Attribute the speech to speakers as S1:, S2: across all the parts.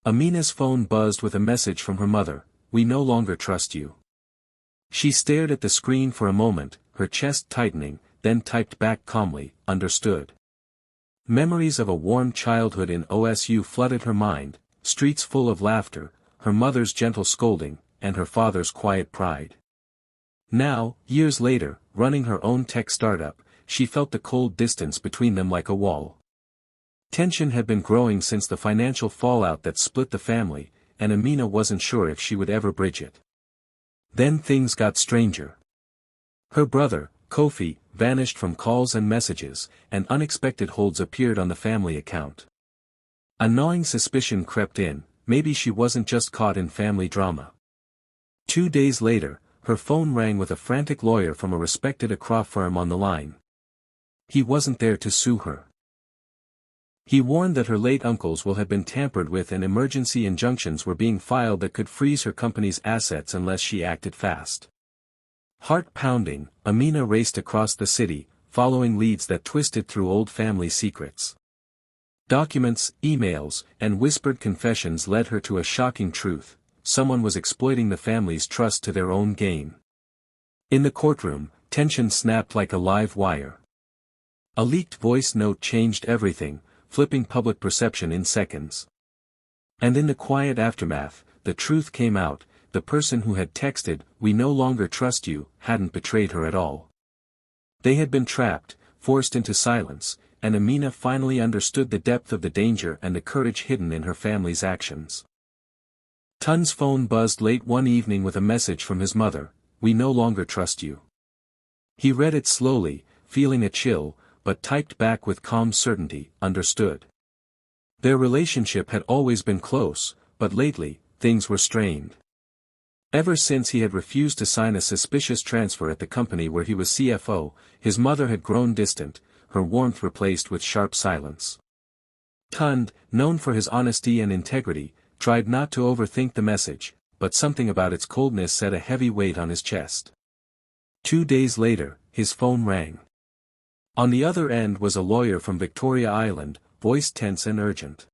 S1: Amina's phone buzzed with a message from her mother, "We no longer trust you." She stared at the screen for a moment, her chest tightening, then typed back calmly, "Understood." Memories of a warm childhood in OSU flooded her mind, streets full of laughter, her mother's gentle scolding, and her father's quiet pride. Now, years later, running her own tech startup, she felt the cold distance between them like a wall. Tension had been growing since the financial fallout that split the family, and Amina wasn't sure if she would ever bridge it. Then things got stranger. Her brother, Kofi, vanished from calls and messages, and unexpected holds appeared on the family account. A gnawing suspicion crept in, maybe she wasn't just caught in family drama. 2 days later, her phone rang with a frantic lawyer from a respected Accra firm on the line. He wasn't there to sue her. He warned that her late uncle's will had been tampered with and emergency injunctions were being filed that could freeze her company's assets unless she acted fast. Heart-pounding, Amina raced across the city, following leads that twisted through old family secrets. Documents, emails, and whispered confessions led her to a shocking truth: someone was exploiting the family's trust to their own gain. In the courtroom, tension snapped like a live wire. A leaked voice note changed everything, flipping public perception in seconds. And in the quiet aftermath, the truth came out: the person who had texted, "We no longer trust you," hadn't betrayed her at all. They had been trapped, forced into silence, and Amina finally understood the depth of the danger and the courage hidden in her family's actions. Tun's phone buzzed late one evening with a message from his mother, "We no longer trust you." He read it slowly, feeling a chill, but typed back with calm certainty, "Understood." Their relationship had always been close, but lately, things were strained. Ever since he had refused to sign a suspicious transfer at the company where he was CFO, his mother had grown distant, her warmth replaced with sharp silence. Tund, known for his honesty and integrity, tried not to overthink the message, but something about its coldness set a heavy weight on his chest. 2 days later, his phone rang. On the other end was a lawyer from Victoria Island, voice tense and urgent.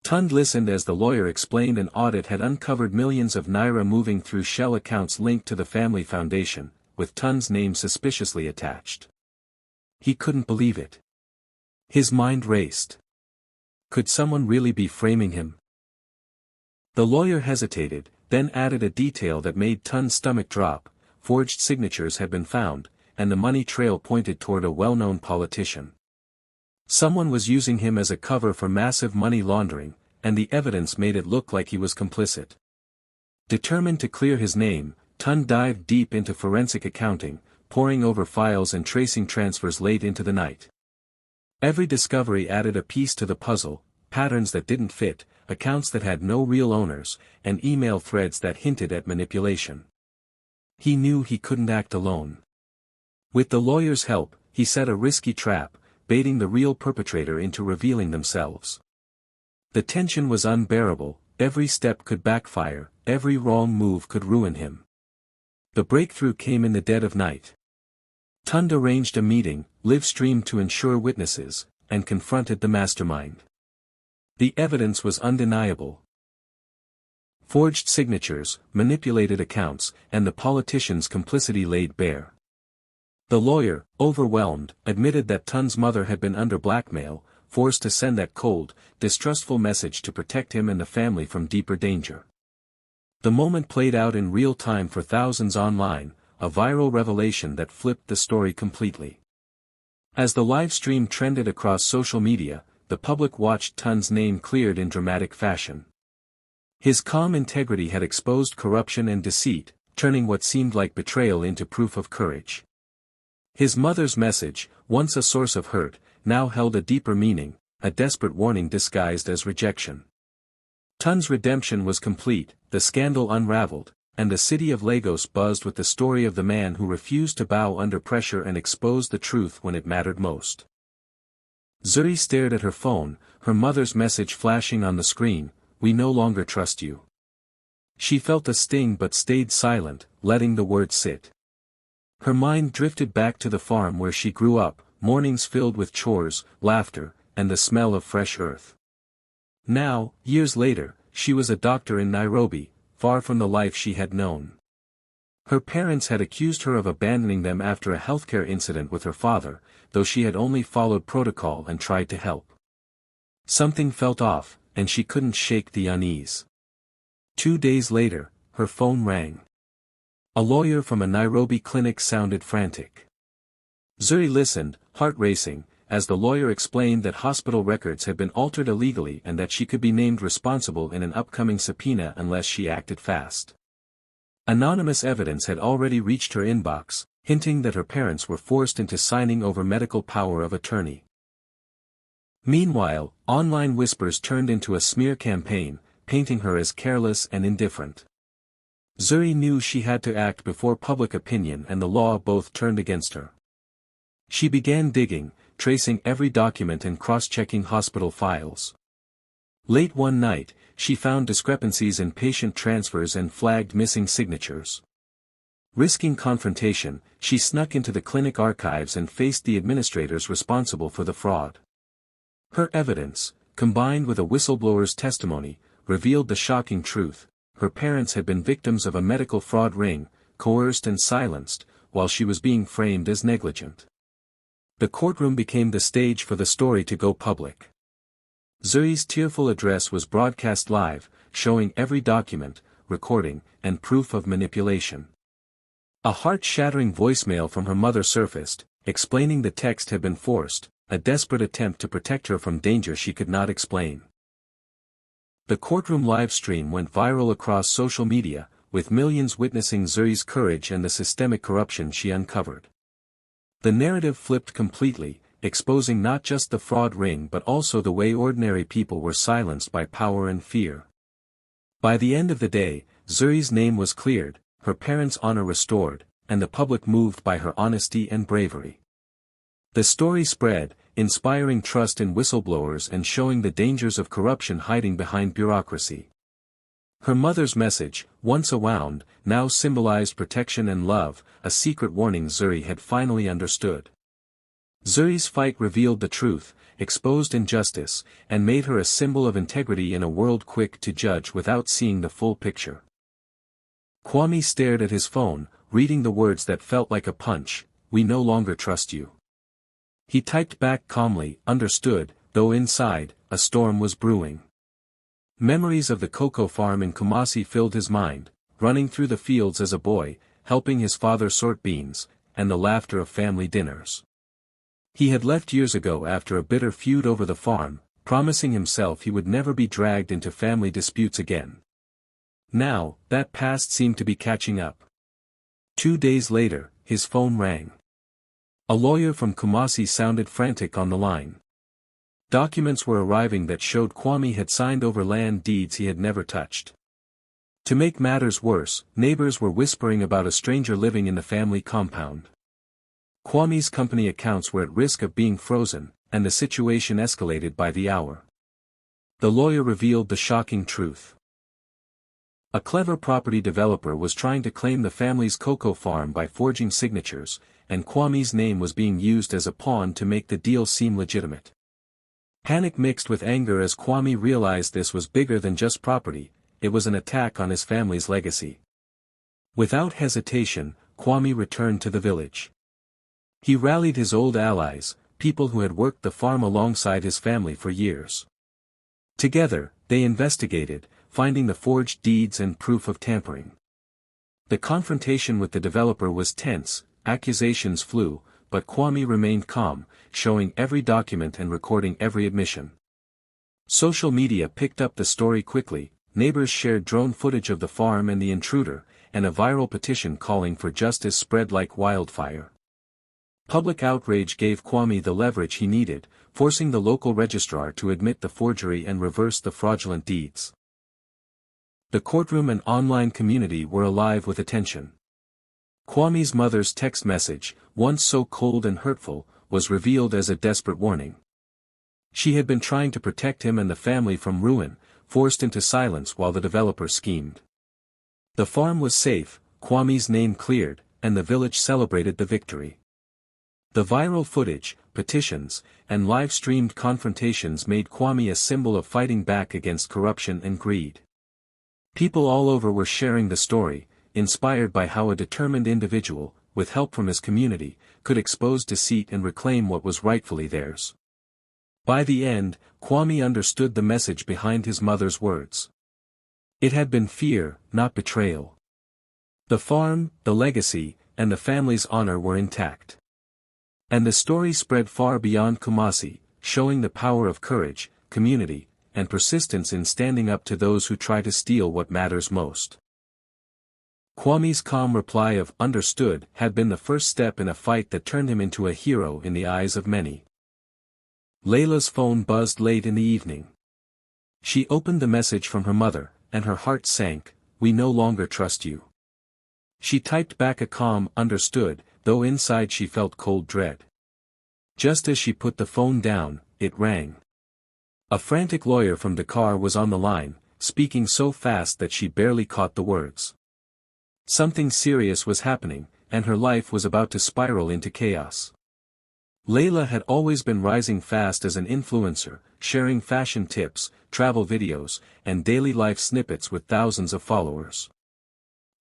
S1: Tund listened as the lawyer explained an audit had uncovered millions of naira moving through shell accounts linked to the family foundation, with Tund's name suspiciously attached. He couldn't believe it. His mind raced. Could someone really be framing him? The lawyer hesitated, then added a detail that made Tund's stomach drop: forged signatures had been found, and the money trail pointed toward a well-known politician. Someone was using him as a cover for massive money laundering, and the evidence made it look like he was complicit. Determined to clear his name, Tund dived deep into forensic accounting, poring over files and tracing transfers late into the night. Every discovery added a piece to the puzzle: patterns that didn't fit, accounts that had no real owners, and email threads that hinted at manipulation. He knew he couldn't act alone. With the lawyer's help, he set a risky trap, baiting the real perpetrator into revealing themselves. The tension was unbearable: every step could backfire, every wrong move could ruin him. The breakthrough came in the dead of night. Tund arranged a meeting, live-streamed to ensure witnesses, and confronted the mastermind. The evidence was undeniable. Forged signatures, manipulated accounts, and the politician's complicity laid bare. The lawyer, overwhelmed, admitted that Tund's mother had been under blackmail, forced to send that cold, distrustful message to protect him and the family from deeper danger. The moment played out in real time for thousands online, a viral revelation that flipped the story completely. As the live stream trended across social media, the public watched Tund's name cleared in dramatic fashion. His calm integrity had exposed corruption and deceit, turning what seemed like betrayal into proof of courage. His mother's message, once a source of hurt, now held a deeper meaning, a desperate warning disguised as rejection. Tund's redemption was complete, the scandal unraveled, and the city of Lagos buzzed with the story of the man who refused to bow under pressure and exposed the truth when it mattered most. Zuri stared at her phone, her mother's message flashing on the screen: "We no longer trust you." She felt a sting but stayed silent, letting the word sit. Her mind drifted back to the farm where she grew up, mornings filled with chores, laughter, and the smell of fresh earth. Now, years later, she was a doctor in Nairobi, far from the life she had known. Her parents had accused her of abandoning them after a healthcare incident with her father, though she had only followed protocol and tried to help. Something felt off, and she couldn't shake the unease. 2 days later, her phone rang. A lawyer from a Nairobi clinic sounded frantic. Zuri listened, heart racing, as the lawyer explained that hospital records had been altered illegally and that she could be named responsible in an upcoming subpoena unless she acted fast. Anonymous evidence had already reached her inbox, hinting that her parents were forced into signing over medical power of attorney. Meanwhile, online whispers turned into a smear campaign, painting her as careless and indifferent. Zuri knew she had to act before public opinion and the law both turned against her. She began digging, tracing every document and cross-checking hospital files. Late one night, she found discrepancies in patient transfers and flagged missing signatures. Risking confrontation, she snuck into the clinic archives and faced the administrators responsible for the fraud. Her evidence, combined with a whistleblower's testimony, revealed the shocking truth: her parents had been victims of a medical fraud ring, coerced and silenced, while she was being framed as negligent. The courtroom became the stage for the story to go public. Zuri's tearful address was broadcast live, showing every document, recording, and proof of manipulation. A heart-shattering voicemail from her mother surfaced, explaining the text had been forced, a desperate attempt to protect her from danger she could not explain. The courtroom livestream went viral across social media, with millions witnessing Zuri's courage and the systemic corruption she uncovered. The narrative flipped completely, exposing not just the fraud ring but also the way ordinary people were silenced by power and fear. By the end of the day, Zuri's name was cleared, her parents' honor restored, and the public moved by her honesty and bravery. The story spread, inspiring trust in whistleblowers and showing the dangers of corruption hiding behind bureaucracy. Her mother's message, once a wound, now symbolized protection and love, a secret warning Zuri had finally understood. Zuri's fight revealed the truth, exposed injustice, and made her a symbol of integrity in a world quick to judge without seeing the full picture. Kwame stared at his phone, reading the words that felt like a punch: "We no longer trust you." He typed back calmly, "Understood," though inside, a storm was brewing. Memories of the cocoa farm in Kumasi filled his mind, running through the fields as a boy, helping his father sort beans, and the laughter of family dinners. He had left years ago after a bitter feud over the farm, promising himself he would never be dragged into family disputes again. Now, that past seemed to be catching up. 2 days later, his phone rang. A lawyer from Kumasi sounded frantic on the line. Documents were arriving that showed Kwame had signed over land deeds he had never touched. To make matters worse, neighbors were whispering about a stranger living in the family compound. Kwame's company accounts were at risk of being frozen, and the situation escalated by the hour. The lawyer revealed the shocking truth. A clever property developer was trying to claim the family's cocoa farm by forging signatures, and Kwame's name was being used as a pawn to make the deal seem legitimate. Panic mixed with anger as Kwame realized this was bigger than just property, it was an attack on his family's legacy. Without hesitation, Kwame returned to the village. He rallied his old allies, people who had worked the farm alongside his family for years. Together, they investigated, finding the forged deeds and proof of tampering. The confrontation with the developer was tense, accusations flew, but Kwame remained calm, showing every document and recording every admission. Social media picked up the story quickly, neighbors shared drone footage of the farm and the intruder, and a viral petition calling for justice spread like wildfire. Public outrage gave Kwame the leverage he needed, forcing the local registrar to admit the forgery and reverse the fraudulent deeds. The courtroom and online community were alive with attention. Kwame's mother's text message, once so cold and hurtful, was revealed as a desperate warning. She had been trying to protect him and the family from ruin, forced into silence while the developer schemed. The farm was safe, Kwame's name cleared, and the village celebrated the victory. The viral footage, petitions, and live-streamed confrontations made Kwame a symbol of fighting back against corruption and greed. People all over were sharing the story, inspired by how a determined individual, with help from his community, could expose deceit and reclaim what was rightfully theirs. By the end, Kwame understood the message behind his mother's words. It had been fear, not betrayal. The farm, the legacy, and the family's honor were intact. And the story spread far beyond Kumasi, showing the power of courage, community, and persistence in standing up to those who try to steal what matters most. Kwame's calm reply of "understood" had been the first step in a fight that turned him into a hero in the eyes of many. Layla's phone buzzed late in the evening. She opened the message from her mother, and her heart sank. "We no longer trust you." She typed back a calm "understood," though inside she felt cold dread. Just as she put the phone down, it rang. A frantic lawyer from Dakar was on the line, speaking so fast that she barely caught the words. Something serious was happening, and her life was about to spiral into chaos. Layla had always been rising fast as an influencer, sharing fashion tips, travel videos, and daily life snippets with thousands of followers.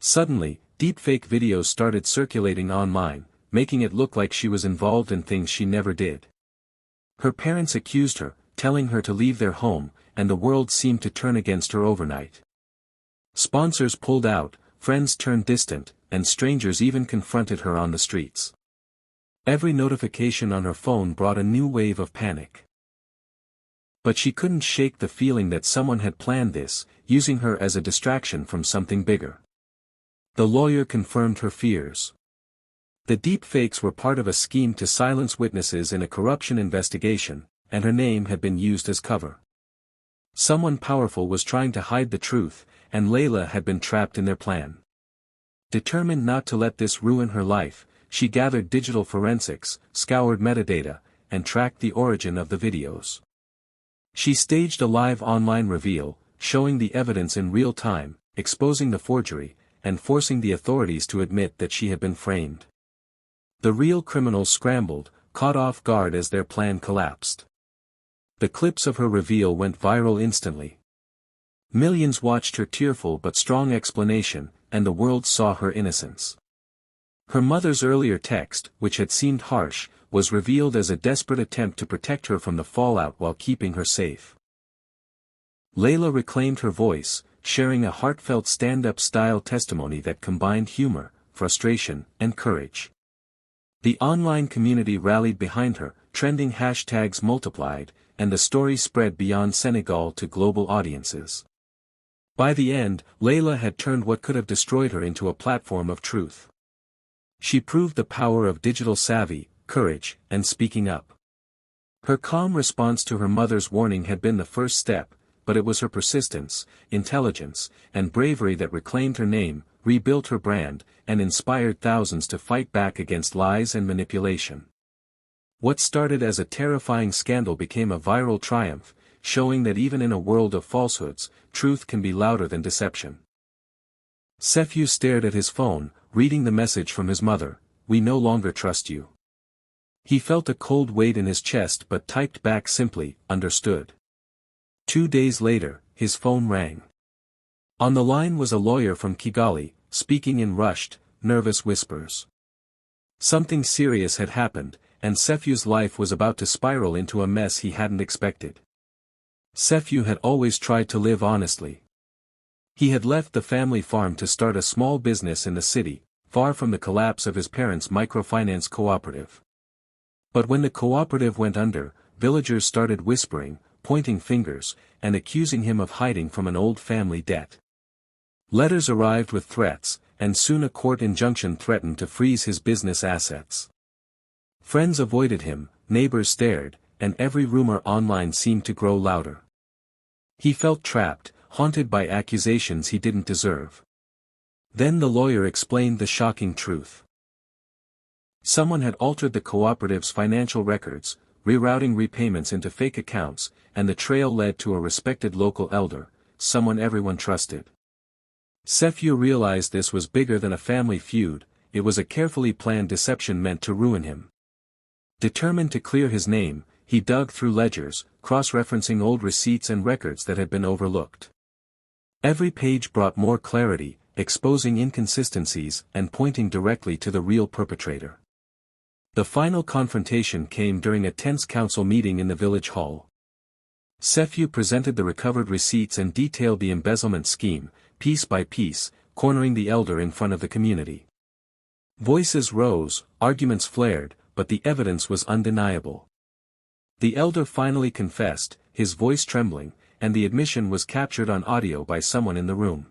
S1: Suddenly, deepfake videos started circulating online, making it look like she was involved in things she never did. Her parents accused her, telling her to leave their home, and the world seemed to turn against her overnight. Sponsors pulled out, friends turned distant, and strangers even confronted her on the streets. Every notification on her phone brought a new wave of panic. But she couldn't shake the feeling that someone had planned this, using her as a distraction from something bigger. The lawyer confirmed her fears. The deepfakes were part of a scheme to silence witnesses in a corruption investigation, and her name had been used as cover. Someone powerful was trying to hide the truth, and Layla had been trapped in their plan. Determined not to let this ruin her life, she gathered digital forensics, scoured metadata, and tracked the origin of the videos. She staged a live online reveal, showing the evidence in real time, exposing the forgery, and forcing the authorities to admit that she had been framed. The real criminals scrambled, caught off guard as their plan collapsed. The clips of her reveal went viral instantly. Millions watched her tearful but strong explanation, and the world saw her innocence. Her mother's earlier text, which had seemed harsh, was revealed as a desperate attempt to protect her from the fallout while keeping her safe. Layla reclaimed her voice, sharing a heartfelt stand-up style testimony that combined humor, frustration, and courage. The online community rallied behind her, trending hashtags multiplied, and the story spread beyond Senegal to global audiences. By the end, Layla had turned what could have destroyed her into a platform of truth. She proved the power of digital savvy, courage, and speaking up. Her calm response to her mother's warning had been the first step, but it was her persistence, intelligence, and bravery that reclaimed her name, rebuilt her brand, and inspired thousands to fight back against lies and manipulation. What started as a terrifying scandal became a viral triumph, showing that even in a world of falsehoods, truth can be louder than deception. Sefiu stared at his phone, reading the message from his mother, "We no longer trust you." He felt a cold weight in his chest but typed back simply, "Understood." 2 days later, his phone rang. On the line was a lawyer from Kigali, speaking in rushed, nervous whispers. Something serious had happened, and Sefiu's life was about to spiral into a mess he hadn't expected. Sefiu had always tried to live honestly. He had left the family farm to start a small business in the city, far from the collapse of his parents' microfinance cooperative. But when the cooperative went under, villagers started whispering, pointing fingers, and accusing him of hiding from an old family debt. Letters arrived with threats, and soon a court injunction threatened to freeze his business assets. Friends avoided him, neighbors stared, and every rumor online seemed to grow louder. He felt trapped, haunted by accusations he didn't deserve. Then the lawyer explained the shocking truth. Someone had altered the cooperative's financial records, rerouting repayments into fake accounts, and the trail led to a respected local elder, someone everyone trusted. Sefiu realized this was bigger than a family feud, it was a carefully planned deception meant to ruin him. Determined to clear his name, he dug through ledgers, cross-referencing old receipts and records that had been overlooked. Every page brought more clarity, exposing inconsistencies and pointing directly to the real perpetrator. The final confrontation came during a tense council meeting in the village hall. Sephew presented the recovered receipts and detailed the embezzlement scheme, piece by piece, cornering the elder in front of the community. Voices rose, arguments flared, but the evidence was undeniable. The elder finally confessed, his voice trembling, and the admission was captured on audio by someone in the room.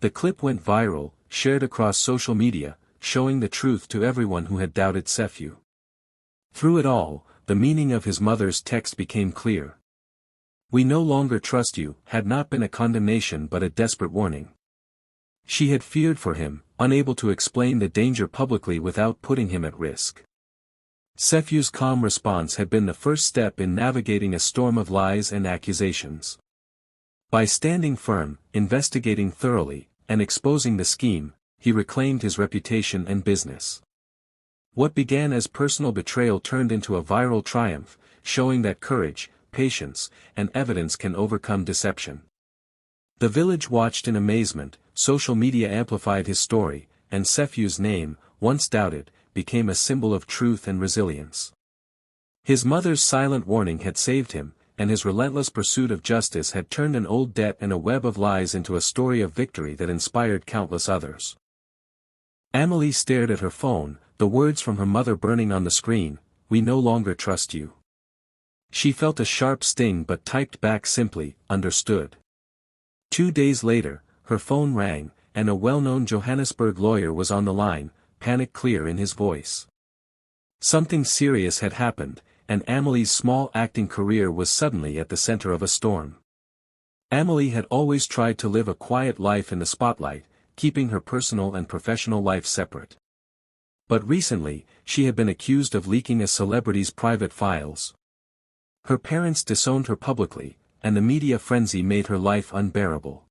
S1: The clip went viral, shared across social media, showing the truth to everyone who had doubted Sephew. Through it all, the meaning of his mother's text became clear. "We no longer trust you," had not been a condemnation but a desperate warning. She had feared for him, unable to explain the danger publicly without putting him at risk. Sephew's calm response had been the first step in navigating a storm of lies and accusations. By standing firm, investigating thoroughly, and exposing the scheme, he reclaimed his reputation and business. What began as personal betrayal turned into a viral triumph, showing that courage, patience, and evidence can overcome deception. The village watched in amazement, social media amplified his story, and Sephew's name, once doubted, became a symbol of truth and resilience. His mother's silent warning had saved him, and his relentless pursuit of justice had turned an old debt and a web of lies into a story of victory that inspired countless others. Amelie stared at her phone, the words from her mother burning on the screen, "We no longer trust you." She felt a sharp sting but typed back simply, "Understood." 2 days later, her phone rang, and a well-known Johannesburg lawyer was on the line, panic clear in his voice. Something serious had happened, and Amelie's small acting career was suddenly at the center of a storm. Amelie had always tried to live a quiet life in the spotlight, keeping her personal and professional life separate. But recently, she had been accused of leaking a celebrity's private files. Her parents disowned her publicly, and the media frenzy made her life unbearable.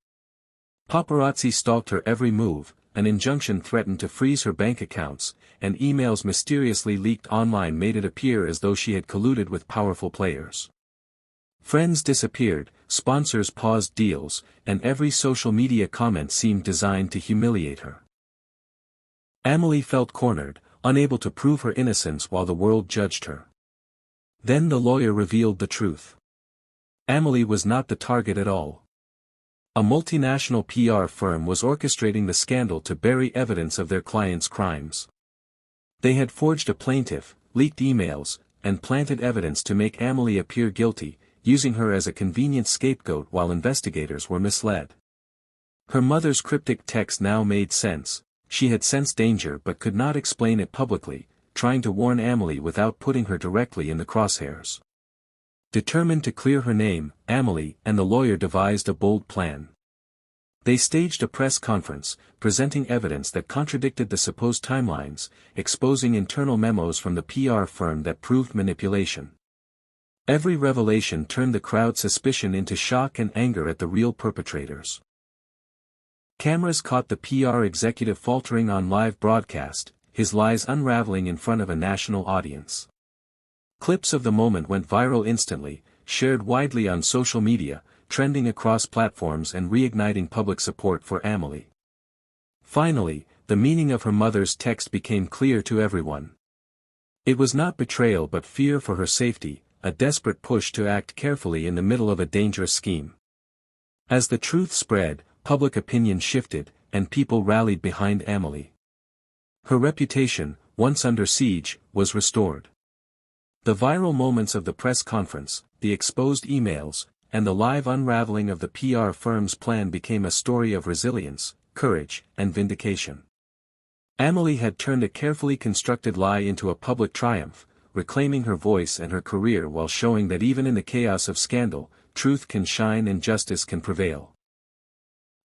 S1: Paparazzi stalked her every move, an injunction threatened to freeze her bank accounts, and emails mysteriously leaked online made it appear as though she had colluded with powerful players. Friends disappeared, sponsors paused deals, and every social media comment seemed designed to humiliate her. Amelie felt cornered, unable to prove her innocence while the world judged her. Then the lawyer revealed the truth. Amelie was not the target at all. A multinational PR firm was orchestrating the scandal to bury evidence of their clients' crimes. They had forged a plaintiff, leaked emails, and planted evidence to make Amelie appear guilty, using her as a convenient scapegoat while investigators were misled. Her mother's cryptic text now made sense. She had sensed danger but could not explain it publicly, trying to warn Amelie without putting her directly in the crosshairs. Determined to clear her name, Amelie and the lawyer devised a bold plan. They staged a press conference, presenting evidence that contradicted the supposed timelines, exposing internal memos from the PR firm that proved manipulation. Every revelation turned the crowd's suspicion into shock and anger at the real perpetrators. Cameras caught the PR executive faltering on live broadcast, his lies unraveling in front of a national audience. Clips of the moment went viral instantly, shared widely on social media, trending across platforms and reigniting public support for Amelie. Finally, the meaning of her mother's text became clear to everyone. It was not betrayal but fear for her safety, a desperate push to act carefully in the middle of a dangerous scheme. As the truth spread, public opinion shifted, and people rallied behind Amelie. Her reputation, once under siege, was restored. The viral moments of the press conference, the exposed emails, and the live unraveling of the PR firm's plan became a story of resilience, courage, and vindication. Amelie had turned a carefully constructed lie into a public triumph, reclaiming her voice and her career while showing that even in the chaos of scandal, truth can shine and justice can prevail.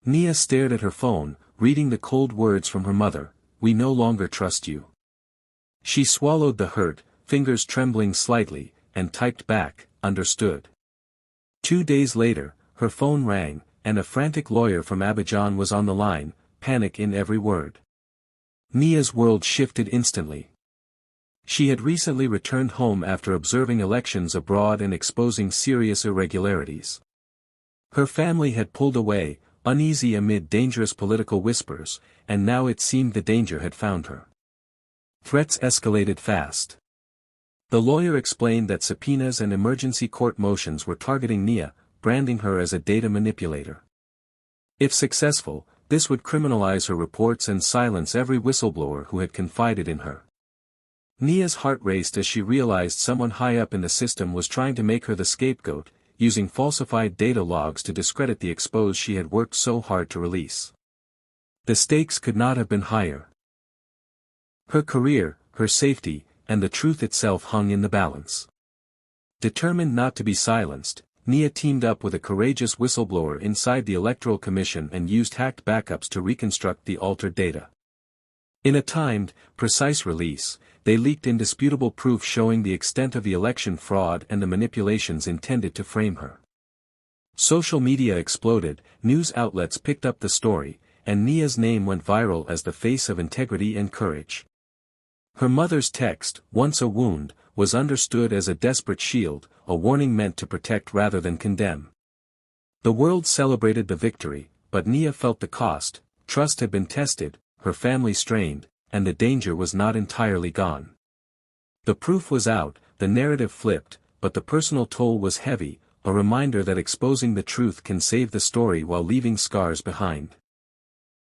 S1: Nia stared at her phone, reading the cold words from her mother, "We no longer trust you." She swallowed the hurt, fingers trembling slightly, and typed back, "Understood." 2 days later, her phone rang, and a frantic lawyer from Abidjan was on the line, panic in every word. Nia's world shifted instantly. She had recently returned home after observing elections abroad and exposing serious irregularities. Her family had pulled away, uneasy amid dangerous political whispers, and now it seemed the danger had found her. Threats escalated fast. The lawyer explained that subpoenas and emergency court motions were targeting Nia, branding her as a data manipulator. If successful, this would criminalize her reports and silence every whistleblower who had confided in her. Nia's heart raced as she realized someone high up in the system was trying to make her the scapegoat, using falsified data logs to discredit the expose she had worked so hard to release. The stakes could not have been higher. Her career, her safety, and the truth itself hung in the balance. Determined not to be silenced, Nia teamed up with a courageous whistleblower inside the Electoral Commission and used hacked backups to reconstruct the altered data. In a timed, precise release, they leaked indisputable proof showing the extent of the election fraud and the manipulations intended to frame her. Social media exploded, news outlets picked up the story, and Nia's name went viral as the face of integrity and courage. Her mother's text, once a wound, was understood as a desperate shield, a warning meant to protect rather than condemn. The world celebrated the victory, but Nia felt the cost. Trust had been tested, her family strained, and the danger was not entirely gone. The proof was out, the narrative flipped, but the personal toll was heavy, a reminder that exposing the truth can save the story while leaving scars behind.